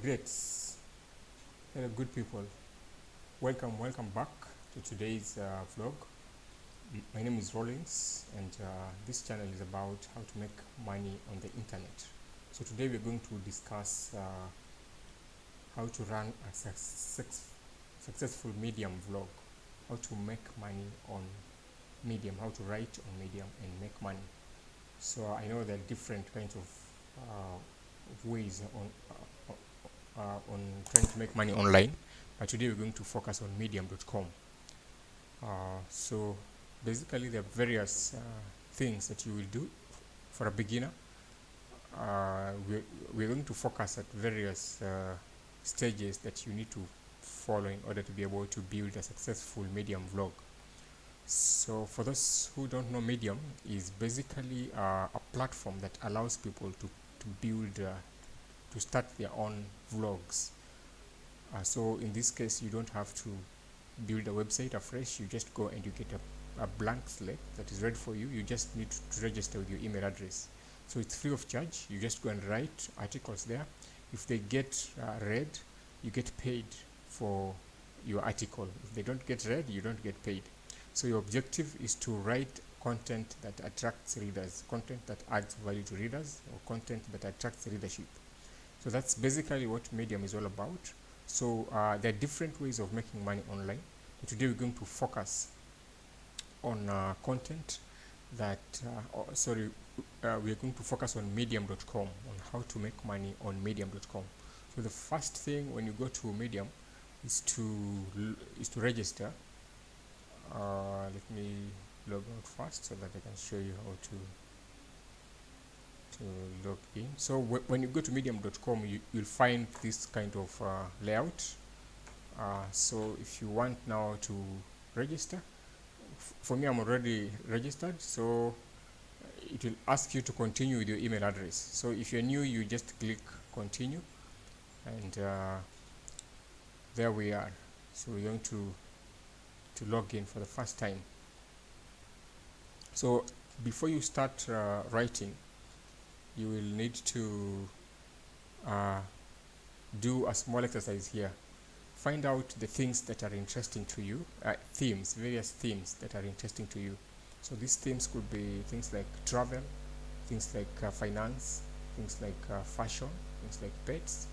Great. Hello, good people. Welcome back to today's vlog. My name is Rollins, and this channel is about how to make money on the internet. So today we're going to discuss how to run a successful Medium vlog, how to make money on Medium, how to write on Medium and make money. So I know there are different kinds of ways on trying to make money online, but today we're going to focus on medium.com. So basically there are various things that you will do for a beginner. We're going to focus at various stages that you need to follow in order to be able to build a successful Medium vlog. So for those who don't know, Medium is basically a platform that allows people to build to start their own vlogs. So in this case, you don't have to build a website afresh. You just go and you get a blank slate that is ready for you. You just need to register with your email address. So it's free of charge. You just go and write articles there. If they get read, you get paid for your article. If they don't get read, you don't get paid. So your objective is to write content that attracts readers, content that adds value to readers, or content that attracts readership. So that's basically what Medium is all about. So there are different ways of making money online. Today we're going to focus on content that, we're going to focus on medium.com, on how to make money on medium.com. So the first thing when you go to Medium is to register. Let me log out first so that I can show you how to log in. So when you go to medium.com, you'll find this kind of layout. So if you want now to register, for me I'm already registered, so it will ask you to continue with your email address. So if you're new, you just click continue, and there we are. So we're going to log in for the first time. So before you start writing, you will need to do a small exercise here. Find out the things that are interesting to you, various themes that are interesting to you. So these themes could be things like travel, things like finance, things like fashion, things like pets,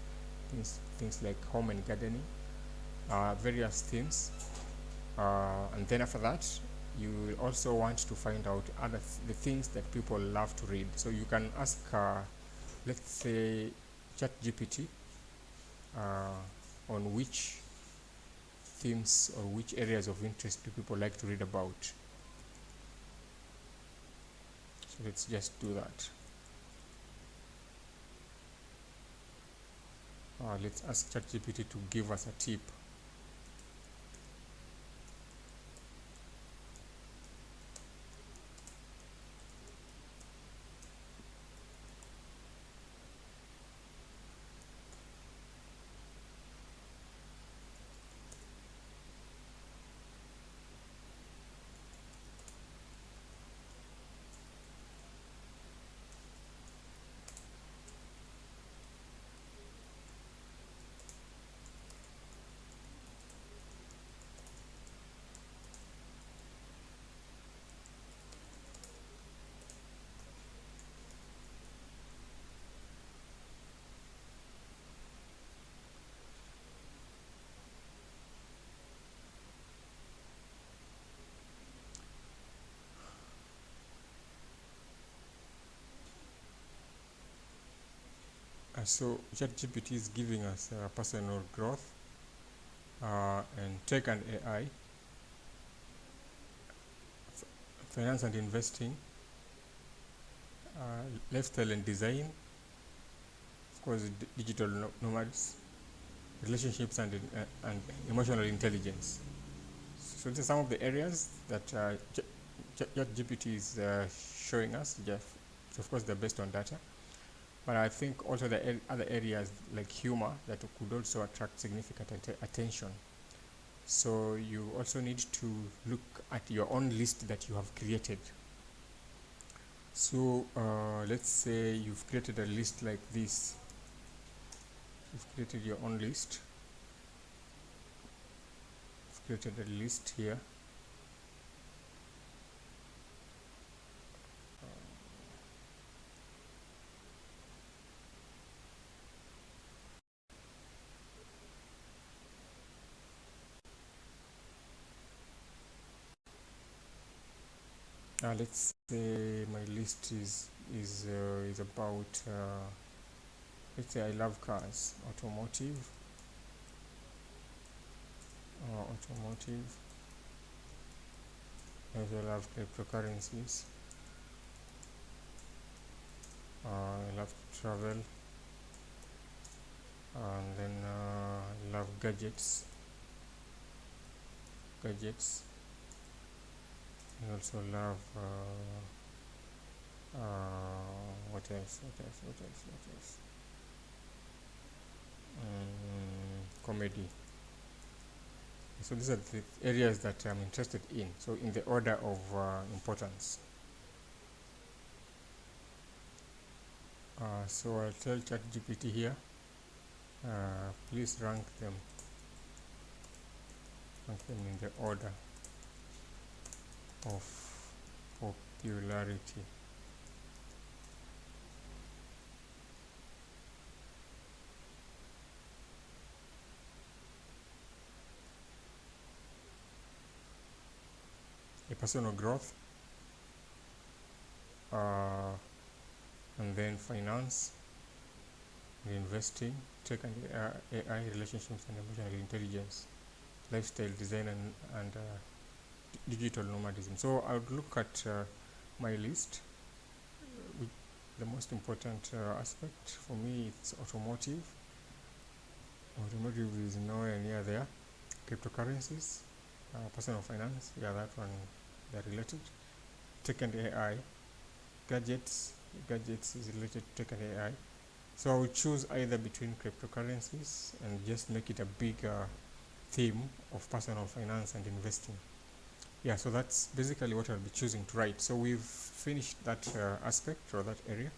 things like home and gardening, various themes. And then after that, you will also want to find out the things that people love to read. So you can ask, let's say, ChatGPT on which themes or which areas of interest do people like to read about. So let's just do that. Let's ask ChatGPT to give us a tip. So ChatGPT is giving us personal growth and tech and AI, finance and investing, lifestyle and design, of course digital nomads, relationships and emotional intelligence. So these are some of the areas that ChatGPT is showing us. So of course they're based on data, but I think also the other areas like humor that could also attract significant attention. So you also need to look at your own list that you have created. So let's say you've created a list like this. you've created your own list. You've created a list here. Let's say my list is about let's say I love cars, automotive. I love cryptocurrencies. I love to travel, and then I love gadgets. I also love what else? Comedy. So these are the areas that I'm interested in. So in the order of importance. So I'll tell ChatGPT here, please rank them in the order of popularity. A personal growth, and then finance, and investing, tech and AI, relationships and emotional intelligence, lifestyle design, and digital nomadism. So I would look at my list. The most important aspect for me is automotive. Automotive is nowhere near there. Cryptocurrencies, personal finance, yeah, that one, they're related. Tech and AI, gadgets is related to tech and AI. So I would choose either between cryptocurrencies and just make it a bigger theme of personal finance and investing. Yeah, so that's basically what I'll be choosing to write. So we've finished that aspect or that area.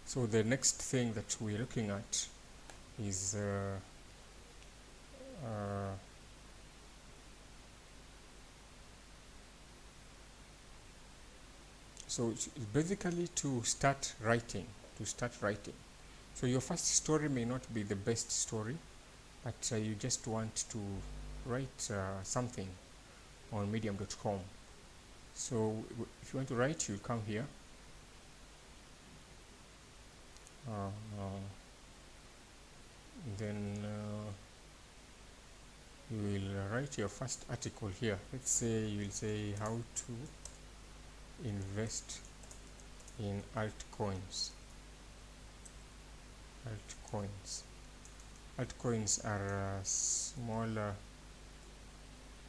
So the next thing that we're looking at is so it's basically to start writing. So your first story may not be the best story, but you just want to write something on medium.com. So if you want to write, you come here, then you will write your first article here. Let's say you will say how to invest in altcoins. Altcoins are smaller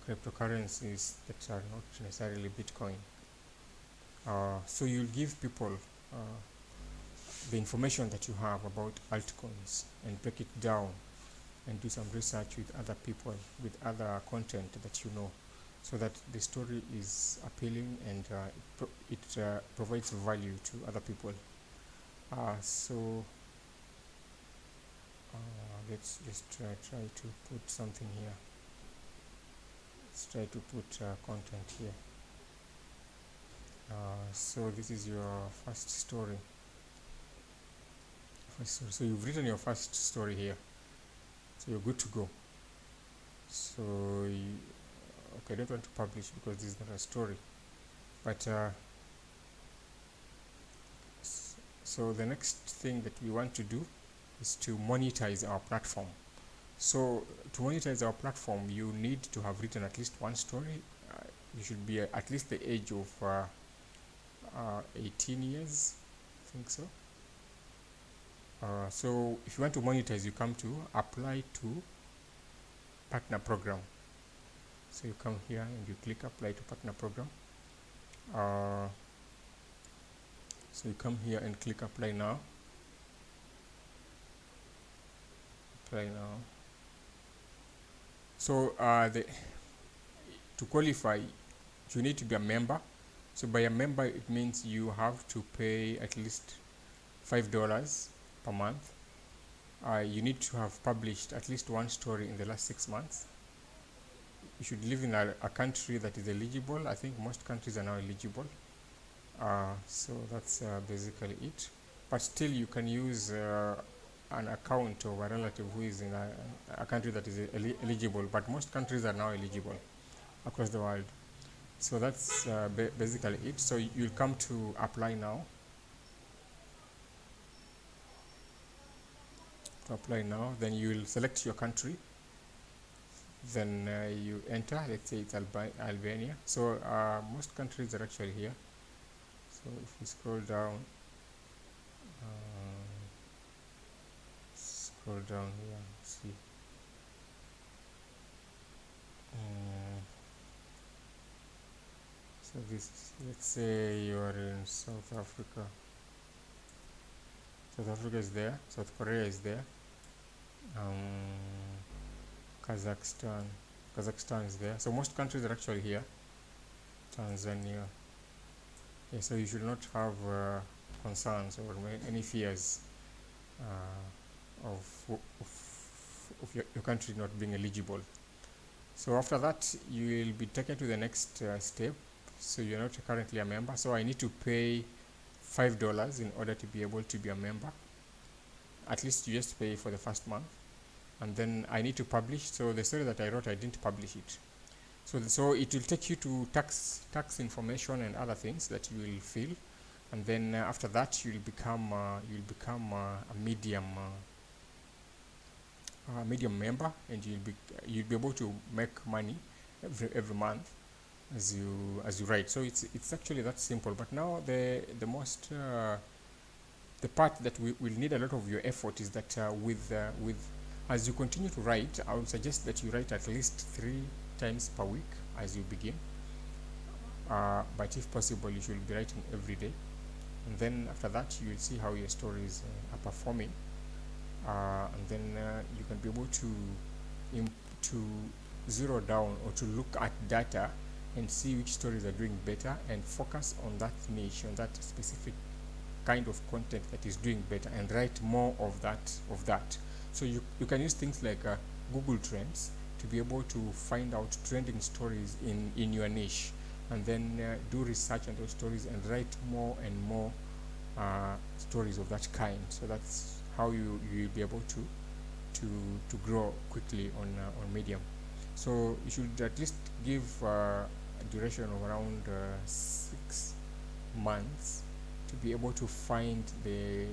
cryptocurrencies that are not necessarily Bitcoin. So you'll give people the information that you have about altcoins and break it down and do some research with other people, with other content that you know, so that the story is appealing and it provides value to other people. So let's just try to put something here. Let's try to put content here. So this is your first story. So you've written your first story here, so you're good to go. So okay, I don't want to publish because this is not a story, but so the next thing that we want to do is to monetize our platform. So to monetize our platform, you need to have written at least one story. You should be at least the age of 18 years, I think so. So if you want to monetize, you come to apply to partner program. So you come here and you click apply to partner program. So you come here and click apply now. So to qualify, you need to be a member. So by a member, it means you have to pay at least $5 per month You need to have published at least one story in the last 6 months. You should live in a country that is eligible. I think most countries are now eligible. So that's basically it. But still, you can use an account of a relative who is in a country that is eligible. But most countries are now eligible across the world. So that's basically it. So you'll come to apply now. To apply now, then you will select your country. Then you enter. Let's say it's Albania. So most countries are actually here. So if we scroll down, here, see. So this, let's say you are in South Africa. South Africa is there. South Korea is there. Kazakhstan is there. So most countries are actually here. Tanzania. Yeah, so you should not have concerns or any fears of your country not being eligible. So after that, you will be taken to the next step. So you're not currently a member. So I need to pay $5 in order to be able to be a member. At least you just pay for the first month. And then I need to publish. So the story that I wrote, I didn't publish it. So it will take you to tax information and other things that you will fill, and then after that you'll become a medium member, and you'll be able to make money every month as you write. So it's actually that simple. But now the part that will need a lot of your effort is that with as you continue to write, I would suggest that you write at least 3 times per week as you begin. But if possible, you should be writing every day. And then after that, you will see how your stories are performing. And then you can be able to zero down or to look at data and see which stories are doing better and focus on that niche, on that specific kind of content that is doing better, and write more of that. So you can use things like Google Trends to be able to find out trending stories in your niche, and then do research on those stories and write more and more stories of that kind. So that's how you'll be able to grow quickly on Medium. So you should at least give a duration of around 6 months to be able to find the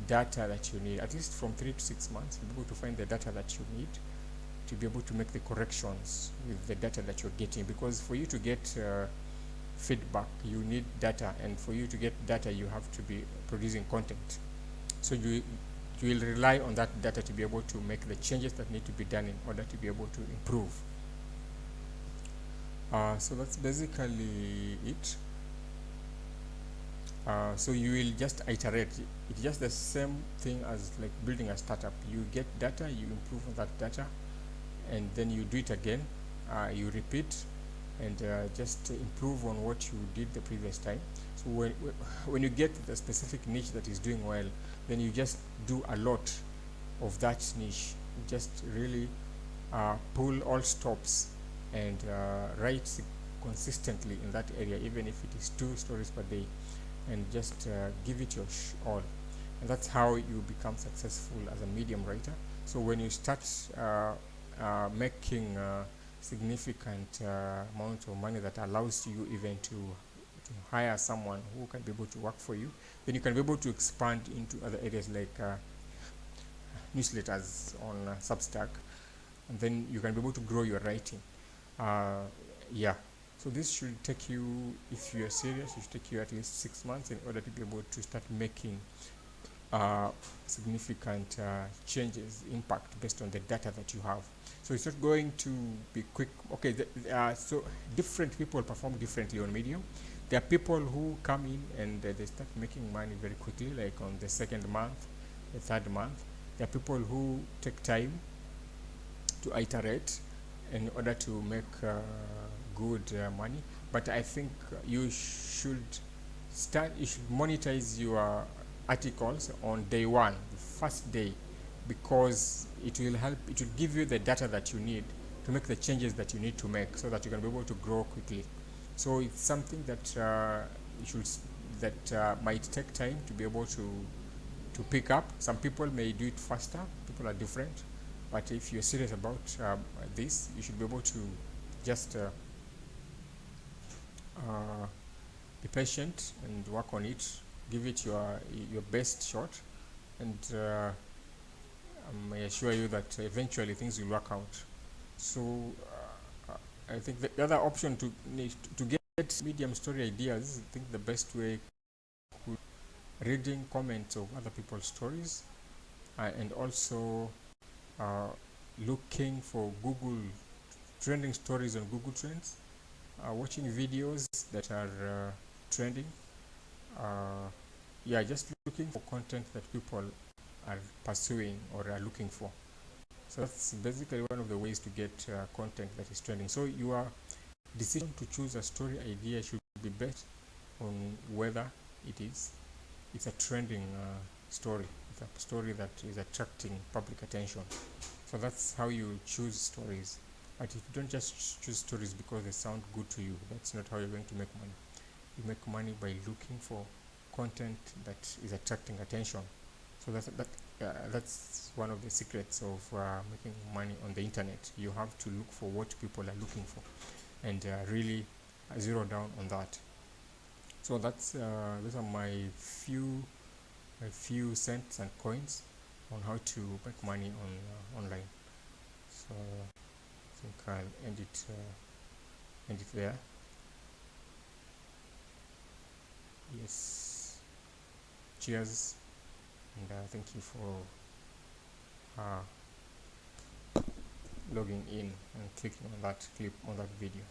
data that you need. At least from 3 to 6 months, you'll be able to find the data that you need to be able to make the corrections with the data that you're getting. Because for you to get feedback, you need data, and for you to get data, you have to be producing content. So you will rely on that data to be able to make the changes that need to be done in order to be able to improve. So that's basically it. So you will just iterate. It's just the same thing as like building a startup. You get data, you improve on that data, and then you do it again. You repeat and just improve on what you did the previous time. So when you get the specific niche that is doing well, then you just do a lot of that niche. You just really pull all stops and write consistently in that area, even if it is 2 stories per day, and just give it your all. And that's how you become successful as a medium writer. So when you start making significant amount of money that allows you even to hire someone who can be able to work for you, then you can be able to expand into other areas like newsletters on Substack, and then you can be able to grow your writing. Yeah, so this should take you, if you are serious, it should take you at least 6 months in order to be able to start making significant changes, impact based on the data that you have. So it's not going to be quick. Okay, so different people perform differently on Medium. There are people who come in and they start making money very quickly, like on the 2nd month, the 3rd month. There are people who take time to iterate in order to make good money. But I think you should monetize your articles on day 1, the first day because it will help, it will give you the data that you need to make the changes that you need to make so that you can be able to grow quickly. So it's something that you should might take time to be able to pick up. Some people may do it faster, people are different, but if you're serious about this, you should be able to just uh, be patient and work on it, give it your best shot, and I assure you that eventually things will work out. So I think the other option to get medium story ideas, I think the best way could reading comments of other people's stories, and also uh, looking for Google trending stories on Google Trends, watching videos that are trending. Uh, yeah, just looking for content that people are pursuing or are looking for. So that's basically one of the ways to get content that is trending. So your decision to choose a story idea should be based on whether it's a trending story, it's a story that is attracting public attention. So that's how you choose stories. But if you don't just choose stories because they sound good to you, that's not how you're going to make money. You make money by looking for content that is attracting attention. So that's one of the secrets of making money on the internet. You have to look for what people are looking for and really zero down on that. So those are my few cents and coins on how to make money on online. So I think I'll end it there. Yes. Cheers, and thank you for uh, logging in and clicking on that clip on that video.